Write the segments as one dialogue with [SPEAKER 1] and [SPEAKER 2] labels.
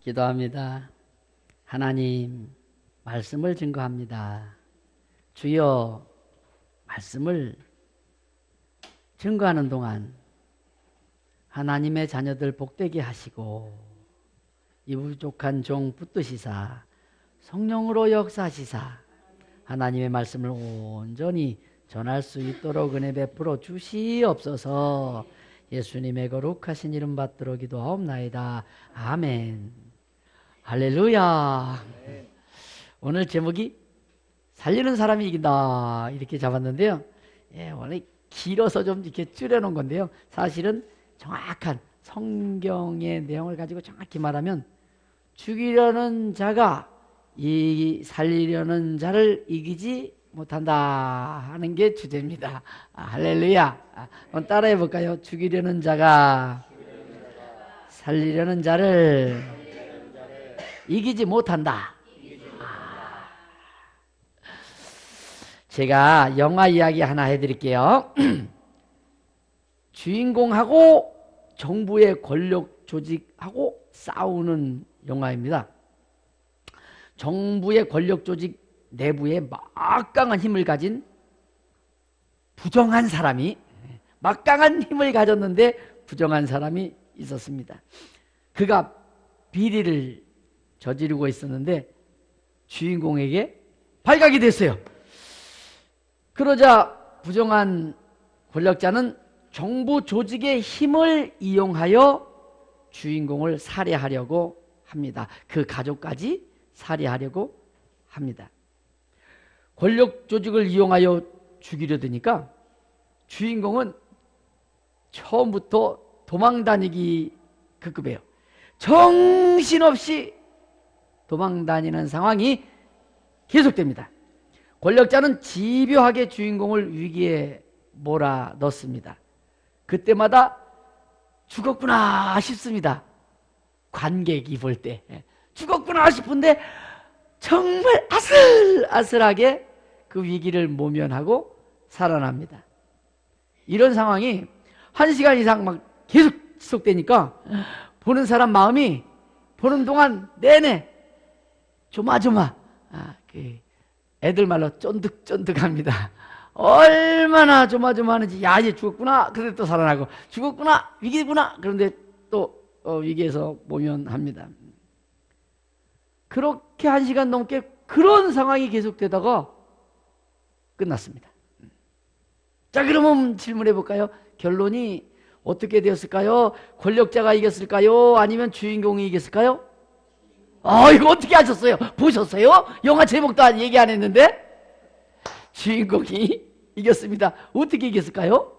[SPEAKER 1] 기도합니다. 하나님, 말씀을 증거합니다. 주여, 말씀을 증거하는 동안 하나님의 자녀들 복되게 하시고 이 부족한 종 붙드시사 성령으로 역사하시사 하나님의 말씀을 온전히 전할 수 있도록 은혜 베풀어 주시옵소서. 예수님의 거룩하신 이름 받들어 기도하옵나이다. 아멘. 할렐루야. 오늘 제목이 살리는 사람이 이긴다 이렇게 잡았는데요. 원래 길어서 좀 이렇게 줄여놓은 건데요. 사실은 정확한 성경의 내용을 가지고 정확히 말하면 죽이려는 자가 이 살리려는 자를 이기지 못한다 하는 게 주제입니다. 할렐루야. 한번 따라해 볼까요? 죽이려는 자가 살리려는 자를 이기지 못한다. 제가 영화 이야기 하나 해드릴게요. 주인공하고 정부의 권력 조직하고 싸우는 영화입니다. 정부의 권력 조직 내부에 막강한 힘을 가진 부정한 사람이, 막강한 힘을 가졌는데 부정한 사람이 있었습니다. 그가 비리를 저지르고 있었는데 주인공에게 발각이 됐어요. 그러자 부정한 권력자는 정부 조직의 힘을 이용하여 주인공을 살해하려고 합니다. 그 가족까지 살해하려고 합니다. 권력 조직을 이용하여 죽이려 드니까 주인공은 처음부터 도망다니기 급급해요. 정신없이 도망다니는 상황이 계속됩니다. 권력자는 집요하게 주인공을 위기에 몰아넣습니다. 그때마다 죽었구나 싶습니다. 관객이 볼 때 죽었구나 싶은데 정말 아슬아슬하게 그 위기를 모면하고 살아납니다. 이런 상황이 1시간 이상 막 계속 지속되니까 보는 사람 마음이 보는 동안 내내 조마조마, 애들 말로 쫀득쫀득합니다. 얼마나 조마조마하는지, 야, 이제 죽었구나. 그런데 또 살아나고, 죽었구나, 위기구나. 그런데 또 위기에서 모면합니다. 그렇게 1시간 넘게 그런 상황이 계속되다가 끝났습니다. 자, 그러면 질문해 볼까요? 결론이 어떻게 되었을까요? 권력자가 이겼을까요? 아니면 주인공이 이겼을까요? 이거 어떻게 하셨어요? 보셨어요? 영화 제목도 얘기 안 했는데 주인공이 이겼습니다. 어떻게 이겼을까요?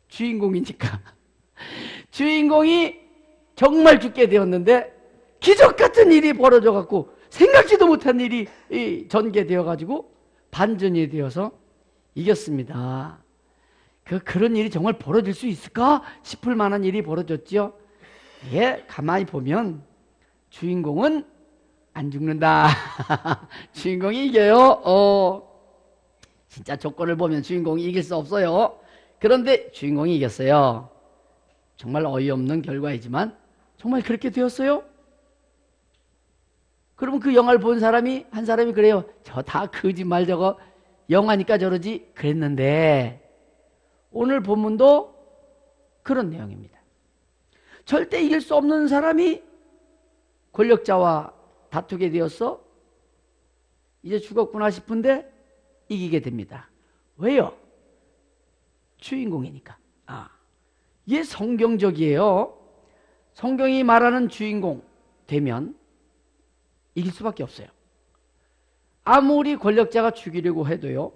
[SPEAKER 1] 주인공이니까. 주인공이 정말 죽게 되었는데 기적 같은 일이 벌어져 갖고 생각지도 못한 일이 전개되어 가지고 반전이 되어서 이겼습니다. 그런 일이 정말 벌어질 수 있을까 싶을 만한 일이 벌어졌죠. 가만히 보면 주인공은 안 죽는다. 주인공이 이겨요. 진짜 조건을 보면 주인공이 이길 수 없어요. 그런데 주인공이 이겼어요. 정말 어이없는 결과이지만 정말 그렇게 되었어요. 그러면 그 영화를 본 사람이 한 사람이 그래요. 저 다 거짓말, 저거 영화니까 저러지 그랬는데 오늘 본문도 그런 내용입니다. 절대 이길 수 없는 사람이 권력자와 다투게 되어서 이제 죽었구나 싶은데 이기게 됩니다. 왜요? 주인공이니까. 이게 성경적이에요. 성경이 말하는 주인공 되면 이길 수밖에 없어요. 아무리 권력자가 죽이려고 해도요,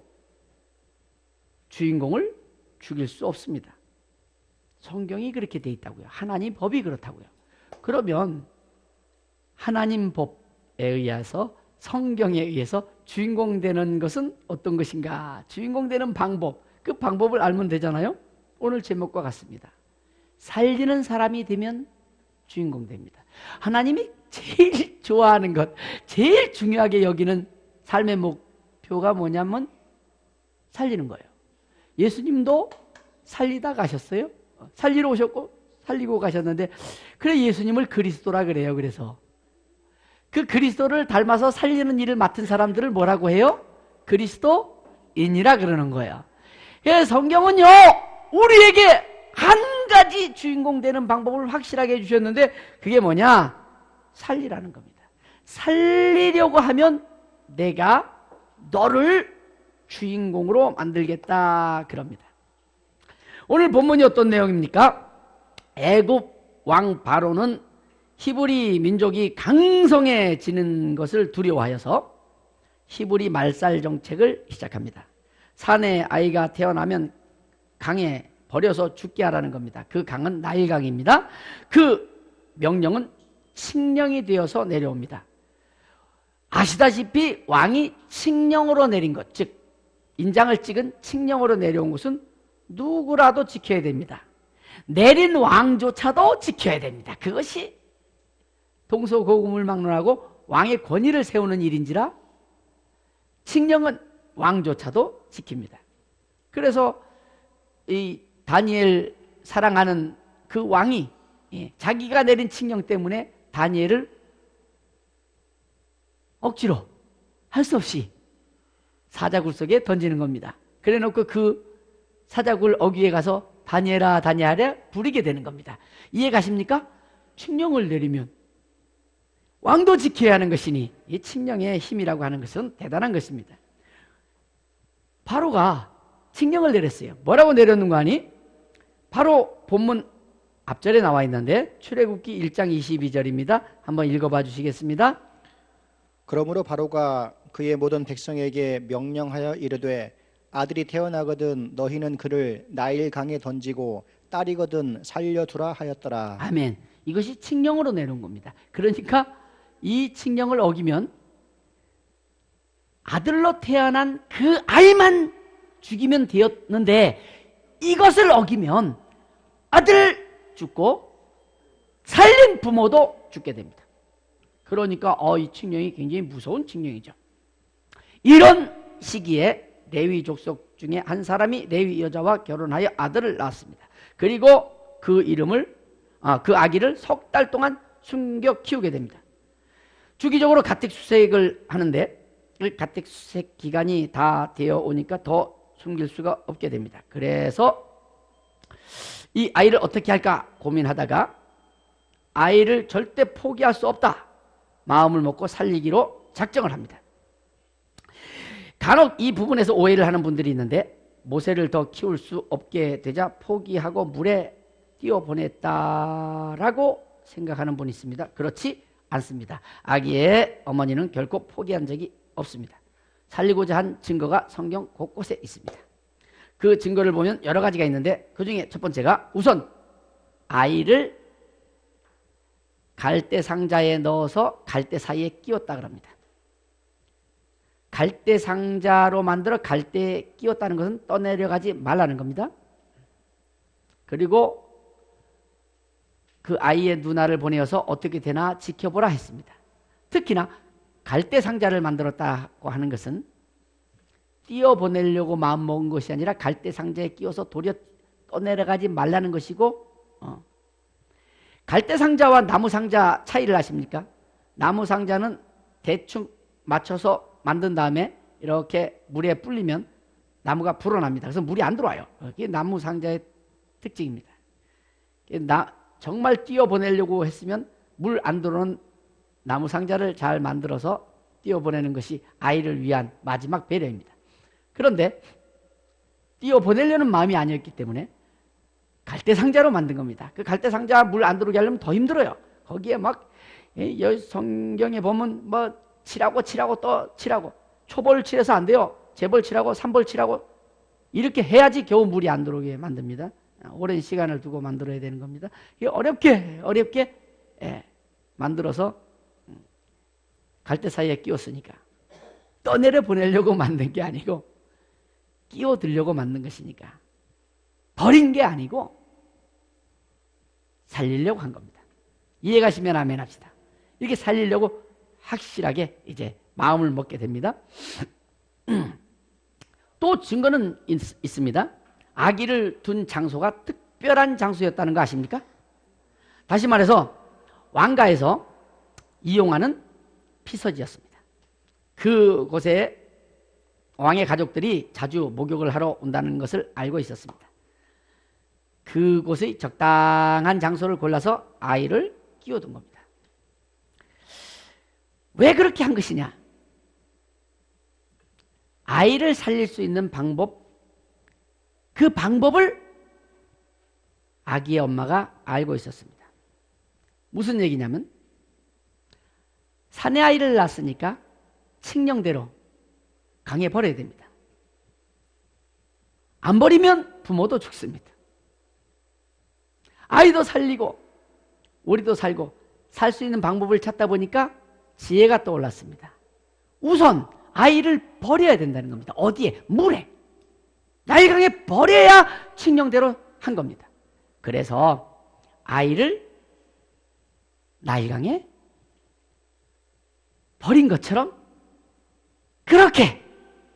[SPEAKER 1] 주인공을 죽일 수 없습니다. 성경이 그렇게 돼 있다고요. 하나님 법이 그렇다고요. 그러면 하나님 법에 의해서, 성경에 의해서 주인공 되는 것은 어떤 것인가? 주인공 되는 방법, 그 방법을 알면 되잖아요. 오늘 제목과 같습니다. 살리는 사람이 되면 주인공 됩니다. 하나님이 제일 좋아하는 것, 제일 중요하게 여기는 삶의 목표가 뭐냐면 살리는 거예요. 예수님도 살리다 가셨어요. 살리러 오셨고 살리고 가셨는데, 그래 예수님을 그리스도라 그래요. 그래서 그 그리스도를 닮아서 살리는 일을 맡은 사람들을 뭐라고 해요? 그리스도인이라 그러는 거예요. 그래서 성경은요, 우리에게 한 가지 주인공 되는 방법을 확실하게 해주셨는데, 그게 뭐냐? 살리라는 겁니다. 살리려고 하면 내가 너를 주인공으로 만들겠다 그럽니다. 오늘 본문이 어떤 내용입니까? 애굽 왕 바로는 히브리 민족이 강성해지는 것을 두려워하여서 히브리 말살 정책을 시작합니다. 산에 아이가 태어나면 강에 버려서 죽게 하라는 겁니다. 그 강은 나일강입니다. 그 명령은 칙령이 되어서 내려옵니다. 아시다시피 왕이 칙령으로 내린 것, 즉 인장을 찍은 칙령으로 내려온 것은 누구라도 지켜야 됩니다. 내린 왕조차도 지켜야 됩니다. 그것이 동서고금을 막론하고 왕의 권위를 세우는 일인지라 칙령은 왕조차도 지킵니다. 그래서 이 다니엘 사랑하는 그 왕이 자기가 내린 칙령 때문에 다니엘을 억지로 할 수 없이 사자굴 속에 던지는 겁니다. 그래 놓고 그 사자굴 어귀에 가서 다니엘아 다니엘아 부르게 되는 겁니다. 이해 가십니까? 칙령을 내리면 왕도 지켜야 하는 것이니 이 칙령의 힘이라고 하는 것은 대단한 것입니다. 바로가 칙령을 내렸어요. 뭐라고 내렸는가 하니? 바로 본문 앞절에 나와 있는데 출애굽기 1장 22절입니다. 한번 읽어봐 주시겠습니다.
[SPEAKER 2] 그러므로 바로가 그의 모든 백성에게 명령하여 이르되 아들이 태어나거든 너희는 그를 나일 강에 던지고 딸이거든 살려두라 하였더라.
[SPEAKER 1] 아멘. 이것이 칙령으로 내놓은 겁니다. 그러니까 이 칙령을 어기면 아들로 태어난 그 아이만 죽이면 되었는데 이것을 어기면 아들 죽고 살린 부모도 죽게 됩니다. 그러니까 이 칙령이 굉장히 무서운 칙령이죠. 이런 시기에 레위 족속 중에 한 사람이 레위 여자와 결혼하여 아들을 낳았습니다. 그리고 그 그 아기를 석 달 동안 숨겨 키우게 됩니다. 주기적으로 가택수색을 하는데 가택수색 기간이 다 되어 오니까 더 숨길 수가 없게 됩니다. 그래서 이 아이를 어떻게 할까 고민하다가 아이를 절대 포기할 수 없다 마음을 먹고 살리기로 작정을 합니다. 간혹 이 부분에서 오해를 하는 분들이 있는데 모세를 더 키울 수 없게 되자 포기하고 물에 띄워보냈다라고 생각하는 분이 있습니다. 그렇지 않습니다. 아기의 어머니는 결코 포기한 적이 없습니다. 살리고자 한 증거가 성경 곳곳에 있습니다. 그 증거를 보면 여러 가지가 있는데 그 중에 첫 번째가 우선 아이를 갈대 상자에 넣어서 갈대 사이에 끼웠다 그럽니다. 갈대 상자로 만들어 갈대에 끼웠다는 것은 떠내려가지 말라는 겁니다. 그리고 그 아이의 누나를 보내어서 어떻게 되나 지켜보라 했습니다. 특히나 갈대 상자를 만들었다고 하는 것은 띄어보내려고 마음먹은 것이 아니라 갈대 상자에 끼워서 도리어 떠내려가지 말라는 것이고 갈대 상자와 나무 상자 차이를 아십니까? 나무 상자는 대충 맞춰서 만든 다음에 이렇게 물에 불리면 나무가 불어납니다. 그래서 물이 안 들어와요. 그게 나무 상자의 특징입니다. 정말 띄어보내려고 했으면 물 안 들어오는 나무 상자를 잘 만들어서 띄어보내는 것이 아이를 위한 마지막 배려입니다. 그런데 띄어보내려는 마음이 아니었기 때문에 갈대 상자로 만든 겁니다. 그 갈대 상자 물 안 들어오게 하려면 더 힘들어요. 거기에 막 성경에 보면 뭐 칠하고 또 칠하고 초벌 칠해서 안 돼요. 재벌 칠하고 삼벌 칠하고 이렇게 해야지 겨우 물이 안 들어오게 만듭니다. 오랜 시간을 두고 만들어야 되는 겁니다. 어렵게 만들어서 갈대 사이에 끼웠으니까 떠내려 보내려고 만든 게 아니고 끼워들려고 만든 것이니까 버린 게 아니고 살리려고 한 겁니다. 이해가시면 아멘 합시다. 이렇게 살리려고 확실하게 이제 마음을 먹게 됩니다. 또 증거는 있습니다. 아기를 둔 장소가 특별한 장소였다는 거 아십니까? 다시 말해서 왕가에서 이용하는 피서지였습니다. 그곳에 왕의 가족들이 자주 목욕을 하러 온다는 것을 알고 있었습니다. 그곳의 적당한 장소를 골라서 아이를 끼워둔 겁니다. 왜 그렇게 한 것이냐? 아이를 살릴 수 있는 방법, 그 방법을 아기의 엄마가 알고 있었습니다. 무슨 얘기냐면 사내 아이를 낳았으니까 칙령대로 강에 버려야 됩니다. 안 버리면 부모도 죽습니다. 아이도 살리고 우리도 살고 살 수 있는 방법을 찾다 보니까 지혜가 떠올랐습니다. 우선 아이를 버려야 된다는 겁니다. 어디에? 물에. 나일강에 버려야 칙령대로 한 겁니다. 그래서 아이를 나일강에 버린 것처럼 그렇게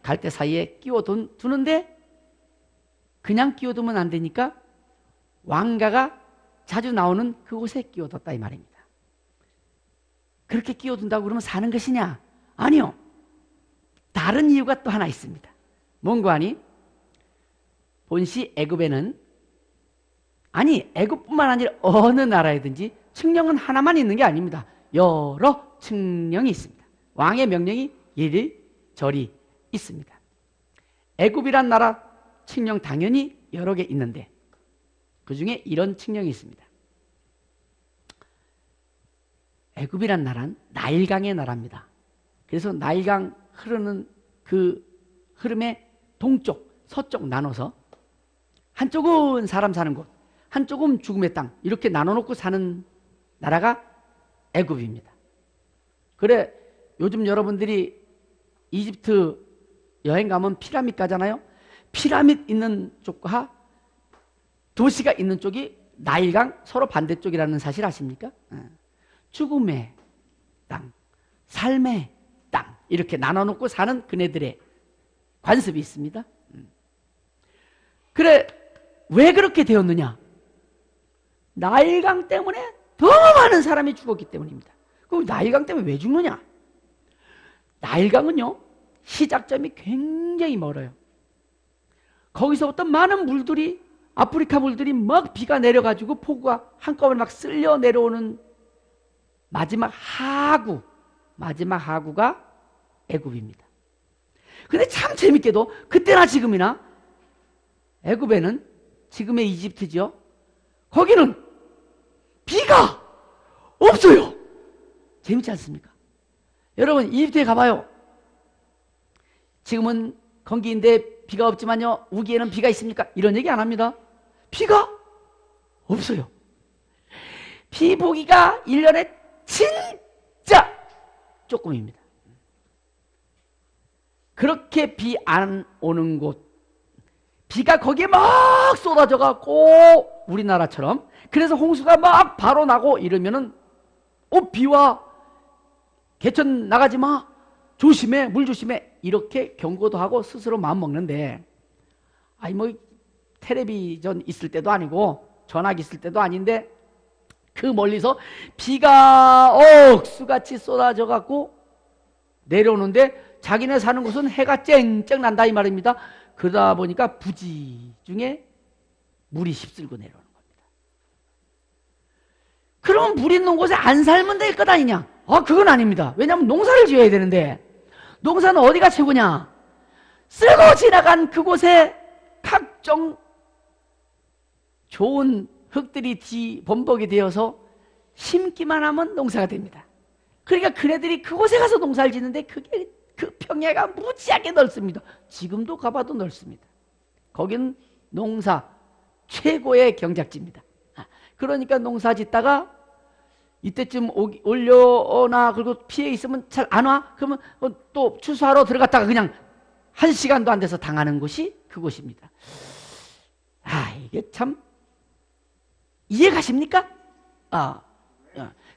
[SPEAKER 1] 갈대 사이에 끼워두는데 그냥 끼워두면 안 되니까 왕가가 자주 나오는 그곳에 끼워뒀다 이 말입니다. 그렇게 끼워둔다고 그러면 사는 것이냐? 아니요. 다른 이유가 또 하나 있습니다. 뭔가 하니? 본시 애굽에는 아니 애굽뿐만 아니라 어느 나라에든지 칙령은 하나만 있는 게 아닙니다. 여러 칙령이 있습니다. 왕의 명령이 이리저리 있습니다. 애굽이란 나라 칙령 당연히 여러 개 있는데 그 중에 이런 칙령이 있습니다. 애굽이란 나라는 나일강의 나라입니다. 그래서 나일강 흐르는 그 흐름의 동쪽, 서쪽 나눠서 한쪽은 사람 사는 곳, 한쪽은 죽음의 땅 이렇게 나눠놓고 사는 나라가 애굽입니다. 그래 요즘 여러분들이 이집트 여행 가면 피라밋 가잖아요. 피라밋 있는 쪽과 도시가 있는 쪽이 나일강 서로 반대쪽이라는 사실 아십니까? 죽음의 땅, 삶의 땅 이렇게 나눠놓고 사는 그네들의 관습이 있습니다. 그래 왜 그렇게 되었느냐? 나일강 때문에 더 많은 사람이 죽었기 때문입니다. 그럼 나일강 때문에 왜 죽느냐? 나일강은요 시작점이 굉장히 멀어요. 거기서부터 많은 물들이 아프리카 물들이 막 비가 내려가지고 폭우가 한꺼번에 막 쓸려 내려오는 마지막 하구가 애굽입니다. 근데 참 재밌게도 그때나 지금이나 애굽에는 지금의 이집트죠. 거기는 비가 없어요. 재밌지 않습니까? 여러분 이집트에 가봐요. 지금은 건기인데 비가 없지만요 우기에는 비가 있습니까? 이런 얘기 안 합니다. 비가 없어요. 비 보기가 1년에 진짜 조금입니다. 그렇게 비 안 오는 곳, 비가 거기에 막 쏟아져 갖고 우리나라처럼 그래서 홍수가 막 바로 나고 이러면은 비와 개천 나가지 마, 조심해, 물 조심해 이렇게 경고도 하고 스스로 마음 먹는데 아니 뭐 텔레비전 있을 때도 아니고 전화기 있을 때도 아닌데 그 멀리서 비가 억수같이 쏟아져 갖고 내려오는데 자기네 사는 곳은 해가 쨍쨍 난다 이 말입니다. 그러다 보니까 부지 중에 물이 휩쓸고 내려오는 겁니다. 그러면 물 있는 곳에 안 살면 될 것 아니냐? 그건 아닙니다. 왜냐하면 농사를 지어야 되는데 농사는 어디가 최고냐? 쓸고 지나간 그곳에 각종 좋은 흙들이 범벅이 되어서 심기만 하면 농사가 됩니다. 그러니까 그네들이 그곳에 가서 농사를 짓는데 그게 그 평야가 무지하게 넓습니다. 지금도 가봐도 넓습니다. 거기는 농사 최고의 경작지입니다. 그러니까 농사 짓다가 이때쯤 올려나 그리고 피해 있으면 잘 안 와? 그러면 또 추수하러 들어갔다가 그냥 1시간도 안 돼서 당하는 곳이 그곳입니다. 이게 참 이해 가십니까?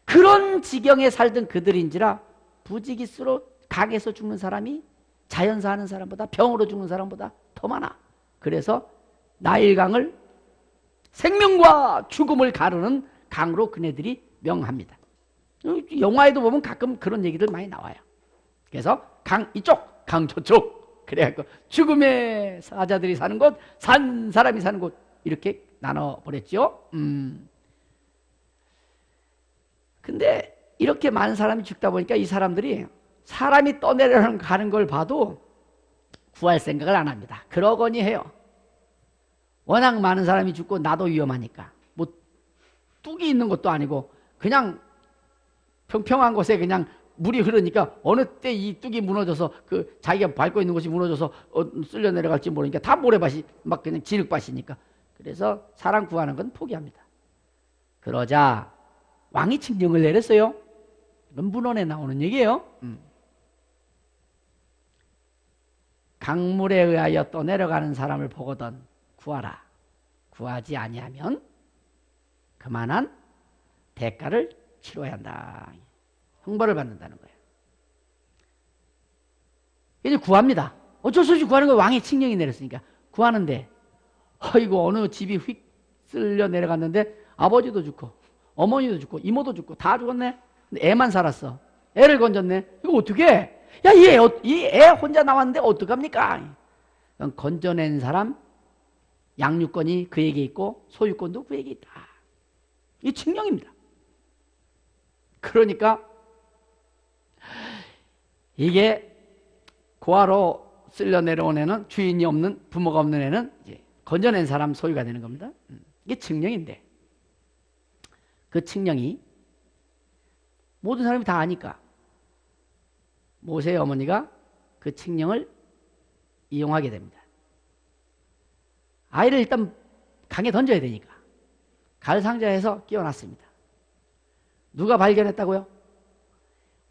[SPEAKER 1] 그런 지경에 살던 그들인지라 부지기수로 강에서 죽는 사람이 자연사 하는 사람보다 병으로 죽는 사람보다 더 많아. 그래서 나일강을 생명과 죽음을 가르는 강으로 그네들이 명합니다. 영화에도 보면 가끔 그런 얘기들 많이 나와요. 그래서 강 이쪽, 강 저쪽, 그래갖고 죽음의 사자들이 사는 곳, 산 사람이 사는 곳, 이렇게 나눠버렸죠. 근데 이렇게 많은 사람이 죽다 보니까 이 사람들이 사람이 떠내려가는 걸 봐도 구할 생각을 안 합니다. 그러거니 해요. 워낙 많은 사람이 죽고 나도 위험하니까. 뭐 뚝이 있는 것도 아니고 그냥 평평한 곳에 그냥 물이 흐르니까 어느 때 이 뚝이 무너져서 그 자기가 밟고 있는 곳이 무너져서 쓸려 내려갈지 모르니까 다 모래밭이 막 그냥 진흙밭이니까. 그래서 사람 구하는 건 포기합니다. 그러자 왕이 칙령을 내렸어요. 이건 문헌에 나오는 얘기예요. 강물에 의하여 떠내려가는 사람을 보거든 구하라. 구하지 아니하면 그만한 대가를 치러야 한다. 형벌을 받는다는 거예요. 이제 구합니다. 어쩔 수 없이 구하는 거예요. 왕의 칙령이 내렸으니까. 구하는데 이거 어느 집이 휙 쓸려 내려갔는데 아버지도 죽고 어머니도 죽고 이모도 죽고 다 죽었네. 근데 애만 살았어. 애를 건졌네. 이거 어떻게 해? 야, 이 애 혼자 나왔는데 어떡합니까? 건져낸 사람 양육권이 그에게 있고 소유권도 그에게 있다. 이 칙령입니다. 그러니까 이게 고아로 쓸려 내려온 애는 주인이 없는 부모가 없는 애는 이제 건져낸 사람 소유가 되는 겁니다. 이게 칙령인데 그 칙령이 모든 사람이 다 아니까 모세의 어머니가 그 칙령을 이용하게 됩니다. 아이를 일단 강에 던져야 되니까 갈상자에서 끼워놨습니다. 누가 발견했다고요?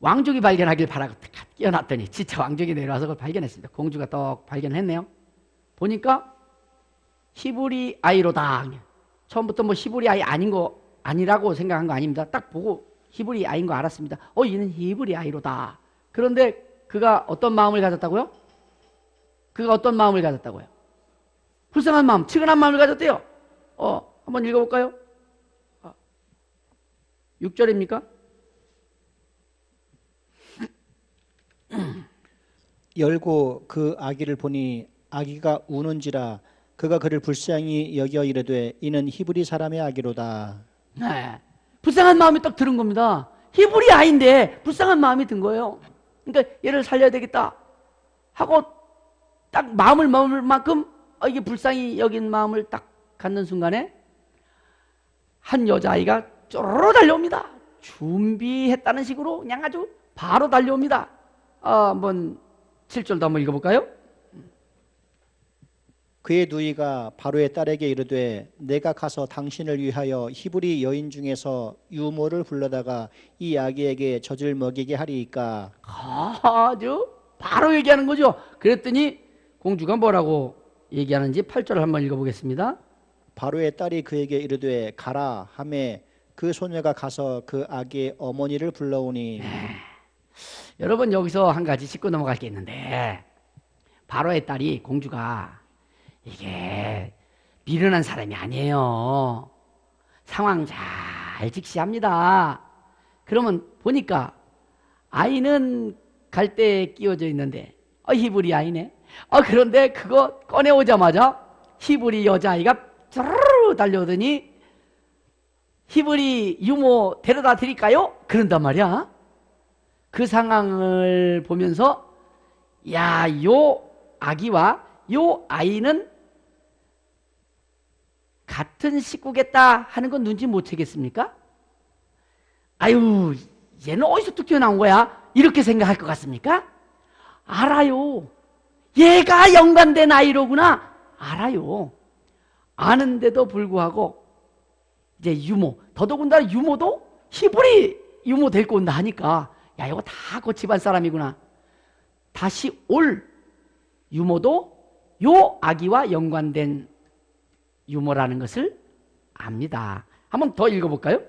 [SPEAKER 1] 왕족이 발견하길 바라고 끼워놨더니 진짜 왕족이 내려와서 그걸 발견했습니다. 공주가 떡 발견했네요. 보니까 히브리 아이로다. 처음부터 뭐 히브리 아이 아니라고 생각한 거 아닙니다. 딱 보고 히브리 아이인 거 알았습니다. 얘는 히브리 아이로다. 그런데 그가 어떤 마음을 가졌다고요? 그가 어떤 마음을 가졌다고요? 불쌍한 마음, 측은한 마음을 가졌대요. 한번 읽어볼까요? 6절입니까?
[SPEAKER 2] 열고 그 아기를 보니 아기가 우는지라 그가 그를 불쌍히 여겨 이르되 이는 히브리 사람의 아기로다.
[SPEAKER 1] 네. 불쌍한 마음이 딱 들은 겁니다. 히브리 아이인데 불쌍한 마음이 든 거예요. 그러니까 얘를 살려야 되겠다 하고 딱 마음을 먹을 만큼 이게 불쌍히 여긴 마음을 딱 갖는 순간에 한 여자아이가 쪼르르 달려옵니다. 준비했다는 식으로 그냥 아주 바로 달려옵니다. 한번 7절도 한번 읽어볼까요?
[SPEAKER 2] 그의 누이가 바로의 딸에게 이르되 내가 가서 당신을 위하여 히브리 여인 중에서 유모를 불러다가 이 아기에게 젖을 먹이게 하리이까.
[SPEAKER 1] 아주 바로 얘기하는 거죠. 그랬더니 공주가 뭐라고 얘기하는지 8절을 한번 읽어보겠습니다.
[SPEAKER 2] 바로의 딸이 그에게 이르되 가라 하매 그 소녀가 가서 그 아기의 어머니를 불러오니.
[SPEAKER 1] 여러분 여기서 한 가지 짚고 넘어갈 게 있는데 바로의 딸이 공주가 이게 미련한 사람이 아니에요. 상황 잘 직시합니다. 그러면 보니까 아이는 갈대에 끼워져 있는데 히브리 아이네. 그런데 그거 꺼내오자마자 히브리 여자아이가 쭈르르 달려오더니 히브리 유모 데려다 드릴까요? 그런단 말이야. 그 상황을 보면서 야, 요 아기와 요 아이는 같은 식구겠다 하는 건 눈치 못 채겠습니까? 아유, 얘는 어디서 뚝 튀어나온 거야? 이렇게 생각할 것 같습니까? 알아요. 얘가 연관된 아이로구나. 알아요. 아는데도 불구하고 이제 유모, 더더군다나 유모도 히브리 유모 데리고 온다 하니까 야, 이거 다 그 집안 사람이구나. 다시 올 유모도 요 아기와 연관된 유모라는 것을 압니다. 한번 더 읽어볼까요?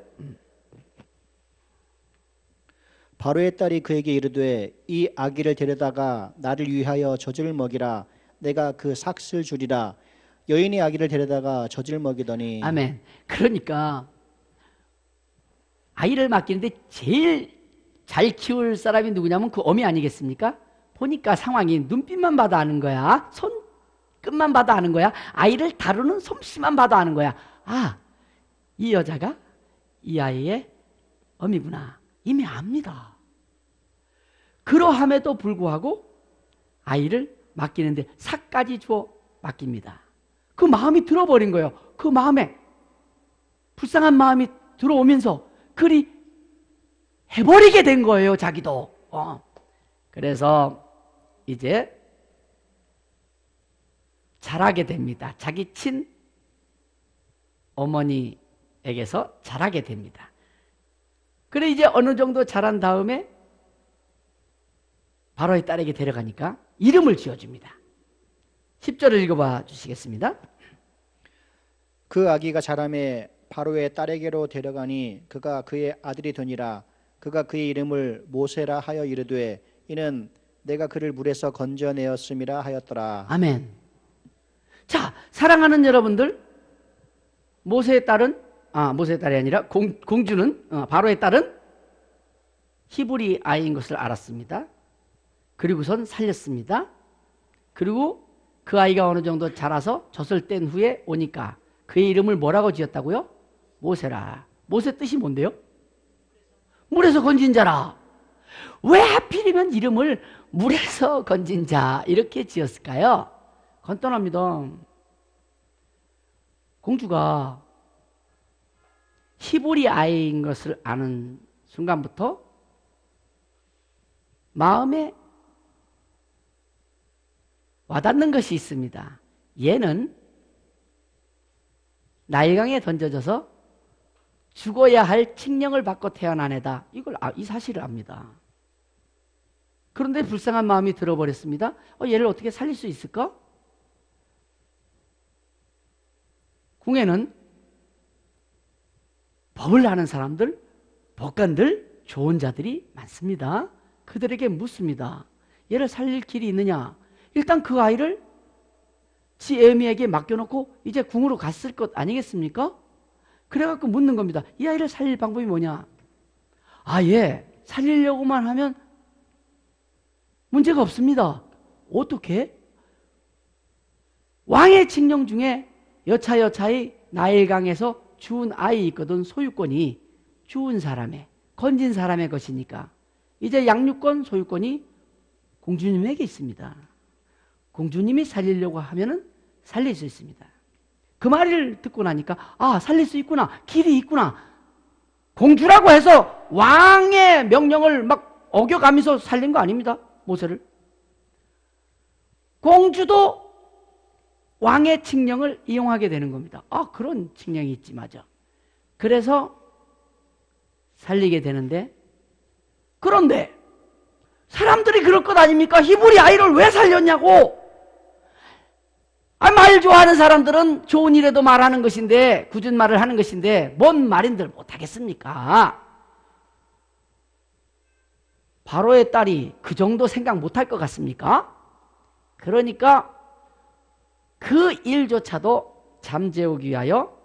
[SPEAKER 2] 바로의 딸이 그에게 이르되 이 아기를 데려다가 나를 위하여 젖을 먹이라. 내가 그 삭슬 주리라. 여인이 아기를 데려다가 젖을 먹이더니.
[SPEAKER 1] 아멘. 그러니까 아이를 맡기는데 제일 잘 키울 사람이 누구냐면 그 어미 아니겠습니까? 보니까 상황이 눈빛만 봐도 아는 거야. 손끝만 봐도 아는 거야. 아이를 다루는 솜씨만 봐도 아는 거야. 아, 이 여자가 이 아이의 어미구나. 이미 압니다. 그러함에도 불구하고 아이를 맡기는데 삭까지 주어 맡깁니다. 그 마음이 들어버린 거예요. 그 마음에 불쌍한 마음이 들어오면서 그리 해버리게 된 거예요, 자기도. 그래서 이제 자라게 됩니다. 자기 친 어머니에게서 자라게 됩니다. 그래 이제 어느 정도 자란 다음에 바로의 딸에게 데려가니까 이름을 지어줍니다. 10절을 읽어봐 주시겠습니다.
[SPEAKER 2] 그 아기가 자라매 바로의 딸에게로 데려가니 그가 그의 아들이 되니라. 그가 그의 이름을 모세라 하여 이르되 이는 내가 그를 물에서 건져내었음이라 하였더라.
[SPEAKER 1] 아멘. 자, 사랑하는 여러분들, 모세의 딸은 모세의 딸이 아니라 공주는 바로의 딸은 히브리 아이인 것을 알았습니다. 그리고선 살렸습니다. 그리고 그 아이가 어느 정도 자라서 젖을 뗀 후에 오니까 그의 이름을 뭐라고 지었다고요? 모세라. 모세 뜻이 뭔데요? 물에서 건진 자라. 왜 하필이면 이름을 물에서 건진 자 이렇게 지었을까요? 간단합니다. 공주가 히브리 아이인 것을 아는 순간부터 마음에 와닿는 것이 있습니다. 얘는 나일강에 던져져서 죽어야 할 칙령을 받고 태어난 애다. 이 사실을 압니다. 그런데 불쌍한 마음이 들어버렸습니다. 얘를 어떻게 살릴 수 있을까? 궁에는 법을 아는 사람들, 법관들, 좋은 자들이 많습니다. 그들에게 묻습니다. 얘를 살릴 길이 있느냐? 일단 그 아이를 지 애미에게 맡겨놓고 이제 궁으로 갔을 것 아니겠습니까? 그래갖고 묻는 겁니다. 이 아이를 살릴 방법이 뭐냐? 예, 살리려고만 하면 문제가 없습니다. 어떻게? 왕의 칙령 중에 여차여차의 나일강에서 주운 아이 있거든. 소유권이 주운 사람의, 건진 사람의 것이니까 이제 양육권, 소유권이 공주님에게 있습니다. 공주님이 살리려고 하면은 살릴 수 있습니다. 그 말을 듣고 나니까 살릴 수 있구나, 길이 있구나. 공주라고 해서 왕의 명령을 막 어겨가면서 살린 거 아닙니다. 모세를. 공주도 왕의 칙령을 이용하게 되는 겁니다. 그런 칙령이 있지, 맞아. 그래서 살리게 되는데, 그런데 사람들이 그럴 것 아닙니까? 히브리 아이를 왜 살렸냐고. 말 좋아하는 사람들은 좋은 일에도 말하는 것인데, 굳은 말을 하는 것인데 뭔 말인들 못하겠습니까? 바로의 딸이 그 정도 생각 못할 것 같습니까? 그러니까 그 일조차도 잠재우기 위하여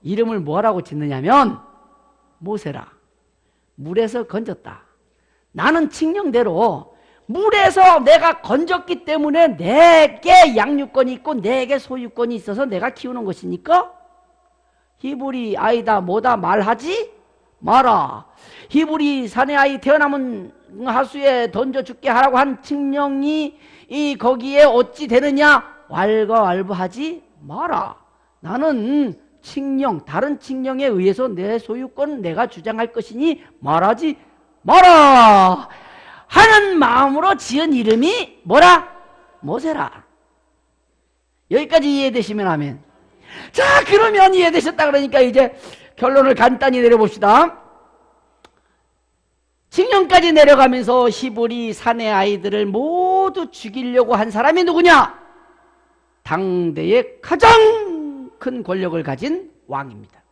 [SPEAKER 1] 이름을 뭐라고 짓느냐면 모세라. 물에서 건졌다. 나는 칙령대로 물에서 내가 건졌기 때문에 내게 양육권이 있고 내게 소유권이 있어서 내가 키우는 것이니까 히브리 아이다 뭐다 말하지 마라. 히브리 사내 아이 태어나면 하수에 던져 죽게 하라고 한 칙령이 거기에 어찌 되느냐? 왈가왈부하지 마라. 나는 칙령, 다른 칙령에 의해서 내 소유권 내가 주장할 것이니 말하지 마라 하는 마음으로 지은 이름이 뭐라? 모세라. 여기까지 이해되시면 아멘. 자, 그러면 이해되셨다 그러니까 이제 결론을 간단히 내려봅시다. 칙령까지 내려가면서 히브리 사내 아이들을 모두 죽이려고 한 사람이 누구냐? 당대의 가장 큰 권력을 가진 왕입니다.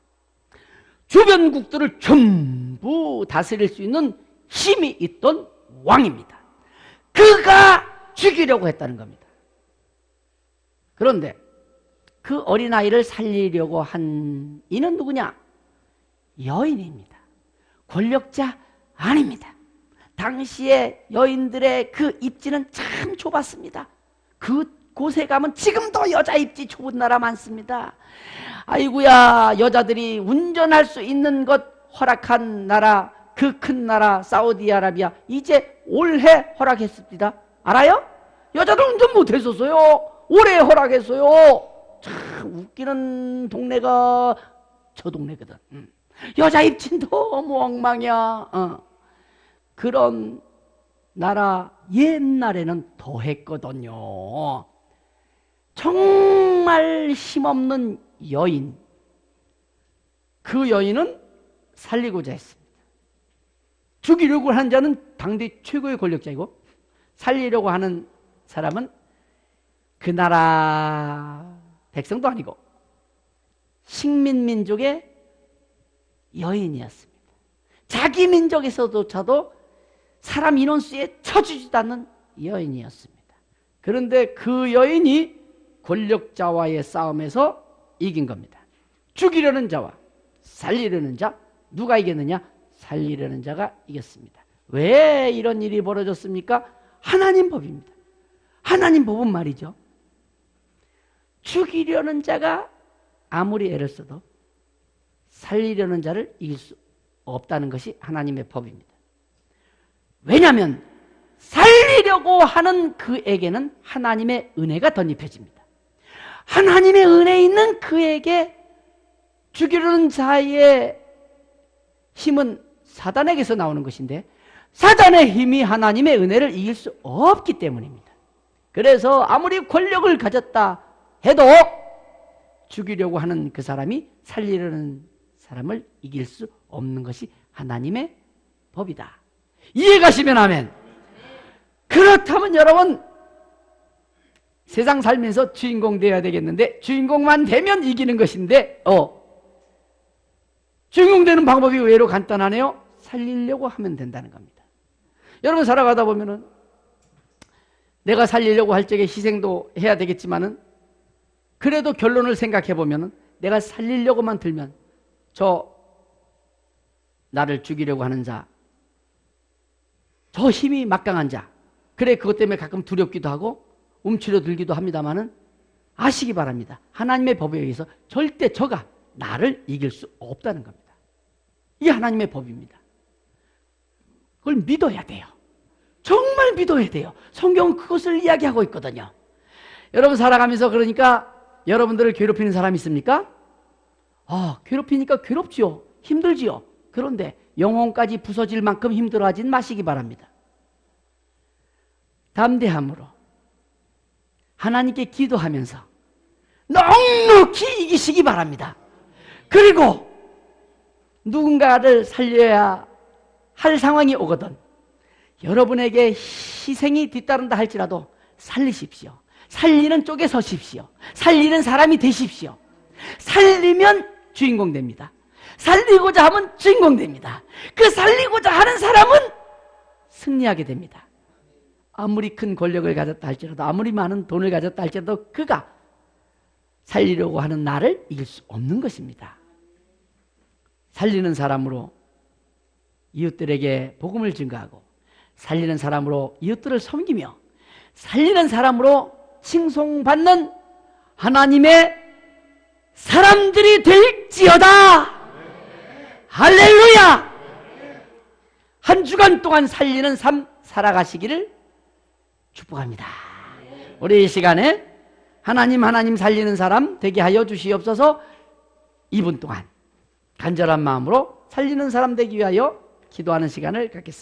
[SPEAKER 1] 주변국들을 전부 다스릴 수 있는 힘이 있던 왕입니다. 그가 죽이려고 했다는 겁니다. 그런데 그 어린아이를 살리려고 한 이는 누구냐? 여인입니다. 권력자 아닙니다. 당시에 여인들의 그 입지는 참 좁았습니다. 그곳에 가면 지금도 여자 입지 좁은 나라 많습니다. 아이고야, 여자들이 운전할 수 있는 것 허락한 나라, 그 큰 나라 사우디아라비아 이제 올해 허락했습니다. 알아요? 여자들 운전 못했었어요. 올해 허락했어요. 참 웃기는 동네가 저 동네거든. 여자 입진 너무 엉망이야. 그런 나라 옛날에는 더 했거든요. 정말 힘없는 여인, 그 여인은 살리고자 했습니다. 죽이려고 하는 자는 당대 최고의 권력자이고, 살리려고 하는 사람은 그 나라 백성도 아니고 식민민족의 여인이었습니다. 자기 민족에서조차도 사람 인원수에 쳐주지도 않는 여인이었습니다. 그런데 그 여인이 권력자와의 싸움에서 이긴 겁니다. 죽이려는 자와 살리려는 자, 누가 이겼느냐? 살리려는 자가 이겼습니다. 왜 이런 일이 벌어졌습니까? 하나님 법입니다. 하나님 법은 말이죠, 죽이려는 자가 아무리 애를 써도 살리려는 자를 이길 수 없다는 것이 하나님의 법입니다. 왜냐하면 살리려고 하는 그에게는 하나님의 은혜가 덧입혀집니다. 하나님의 은혜 있는 그에게 죽이려는 자의 힘은 사단에게서 나오는 것인데, 사단의 힘이 하나님의 은혜를 이길 수 없기 때문입니다. 그래서 아무리 권력을 가졌다 해도 죽이려고 하는 그 사람이 살리려는 사람을 이길 수 없는 것이 하나님의 법이다. 이해가시면 아멘. 그렇다면 여러분, 세상 살면서 주인공 되어야 되겠는데, 주인공만 되면 이기는 것인데, 주인공 되는 방법이 의외로 간단하네요. 살리려고 하면 된다는 겁니다. 여러분, 살아가다 보면은 내가 살리려고 할 적에 희생도 해야 되겠지만은, 그래도 결론을 생각해 보면은 내가 살리려고만 들면 저 나를 죽이려고 하는 자, 저 힘이 막강한 자, 그래 그것 때문에 가끔 두렵기도 하고 움츠려 들기도 합니다만은 아시기 바랍니다. 하나님의 법에 의해서 절대 저가 나를 이길 수 없다는 겁니다. 이게 하나님의 법입니다. 그걸 믿어야 돼요. 정말 믿어야 돼요. 성경은 그것을 이야기하고 있거든요. 여러분 살아가면서 그러니까 여러분들을 괴롭히는 사람이 있습니까? 괴롭히니까 괴롭지요. 힘들지요. 그런데 영혼까지 부서질 만큼 힘들어하진 마시기 바랍니다. 담대함으로 하나님께 기도하면서 넉넉히 이기시기 바랍니다. 그리고 누군가를 살려야 할 상황이 오거든 여러분에게 희생이 뒤따른다 할지라도 살리십시오. 살리는 쪽에 서십시오. 살리는 사람이 되십시오. 살리면 주인공 됩니다. 살리고자 하면 주인공 됩니다. 그 살리고자 하는 사람은 승리하게 됩니다. 아무리 큰 권력을 가졌다 할지라도, 아무리 많은 돈을 가졌다 할지라도 그가 살리려고 하는 나를 이길 수 없는 것입니다. 살리는 사람으로 이웃들에게 복음을 증거하고, 살리는 사람으로 이웃들을 섬기며, 살리는 사람으로 칭송받는 하나님의 사람들이 될지어다. 할렐루야. 한 주간 동안 살리는 삶 살아가시기를 축복합니다. 우리 이 시간에 하나님 살리는 사람 되게 하여 주시옵소서. 2분 동안 간절한 마음으로 살리는 사람 되기 위하여 기도하는 시간을 갖겠습니다.